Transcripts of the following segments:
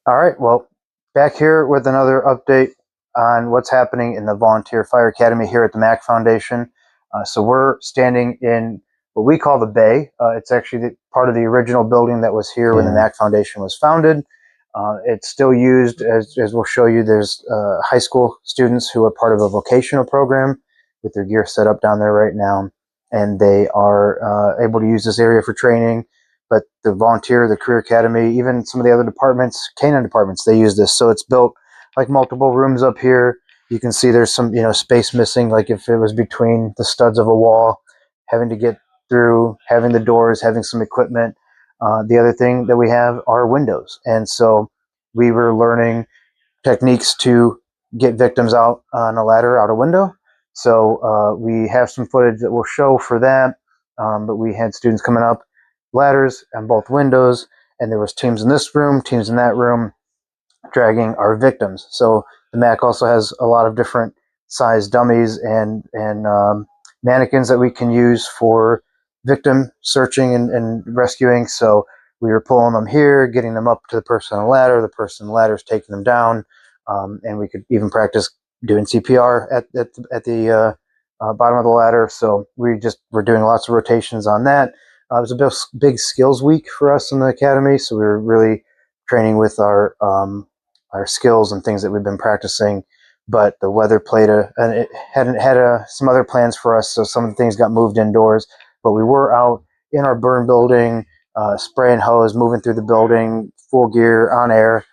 All right, well, back here with another update on what's happening in the Volunteer Fire Academy here at the Mac Foundation. So we're standing in what we call the Bay. It's actually part of the original building that was here when the Yeah. Mac Foundation was founded. It's still used, as we'll show you. There's high school students who are part of a vocational program with their gear set up down there right now, and they are able to use this area for training. But the volunteer, the career academy, even some of the other departments, canine departments, they use this. So it's built like multiple rooms up here. You can see there's some, space missing, like if it was between the studs of a wall, having to get through, having the doors, having some equipment. The other thing that we have are windows. And so we were learning techniques to get victims out on a ladder out a window. So we have some footage that we'll show for that. But we had students coming up ladders on both windows, and there was teams in this room, teams in that room, dragging our victims. So the Mac also has a lot of different size dummies and mannequins that we can use for victim searching and rescuing. So we were pulling them here, getting them up to the person on the ladder. The person on the ladder is taking them down, and we could even practice doing CPR at the bottom of the ladder. So we just were doing lots of rotations on that. It was a big skills week for us in the academy, so we were really training with our skills and things that we've been practicing. But the weather played and it hadn't had some other plans for us, so some of the things got moved indoors. But we were out in our burn building, spraying hose, moving through the building, full gear on air.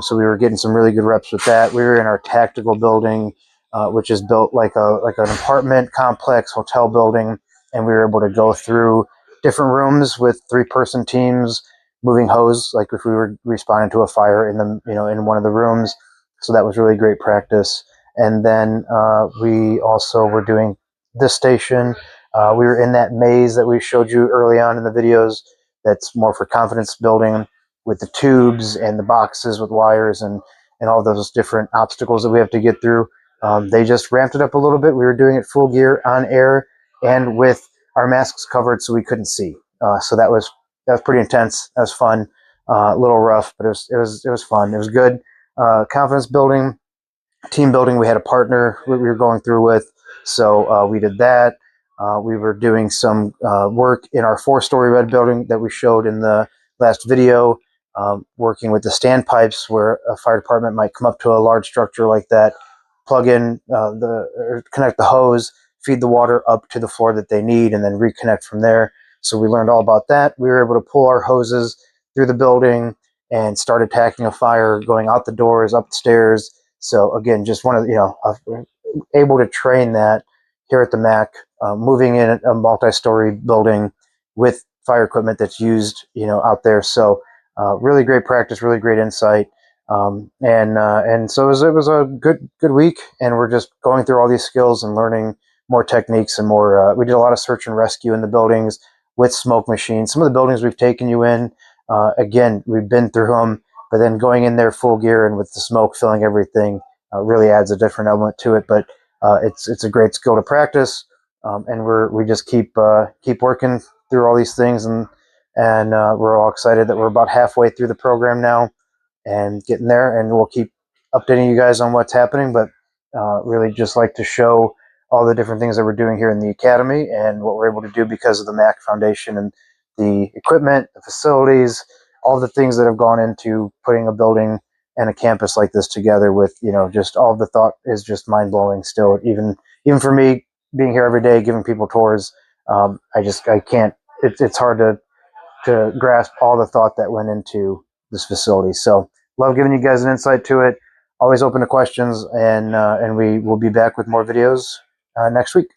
So we were getting some really good reps with that. We were in our tactical building, which is built like an apartment complex, hotel building, and we were able to go through different rooms with 3-person teams, moving hose, like if we were responding to a fire in in one of the rooms. So that was really great practice. And then we also were doing this station. We were in that maze that we showed you early on in the videos. That's more for confidence building, with the tubes and the boxes with wires and all those different obstacles that we have to get through. They just ramped it up a little bit. We were doing it full gear on air and with our masks covered so we couldn't see. So that was pretty intense. That was fun. A little rough, but it was fun. It was good. Confidence building, team building. We had a partner we were going through with, so we did that. We were doing some work in our 4-story red building that we showed in the last video, working with the standpipes where a fire department might come up to a large structure like that, plug in or connect the hose, feed the water up to the floor that they need, and then reconnect from there. So we learned all about that. We were able to pull our hoses through the building and start attacking a fire, going out the doors, up the stairs. So again, just one of able to train that here at the Mac, moving in a multi-story building with fire equipment that's used, out there. So really great practice, really great insight. And so it was a good week, and we're just going through all these skills and learning more techniques and more. We did a lot of search and rescue in the buildings with smoke machines. Some of the buildings we've taken you in, again, we've been through them, but then going in there full gear and with the smoke filling everything really adds a different element to it. But it's a great skill to practice, and we just keep working through all these things, and we're all excited that we're about halfway through the program now and getting there, and we'll keep updating you guys on what's happening. But really just like to show all the different things that we're doing here in the academy and what we're able to do because of the Mac Foundation and the equipment, the facilities, all the things that have gone into putting a building and a campus like this together. With just all the thought is just mind-blowing still, even for me being here every day giving people tours. I can't, it's hard to grasp all the thought that went into this facility. So love giving you guys an insight to it. Always open to questions, and we will be back with more videos next week.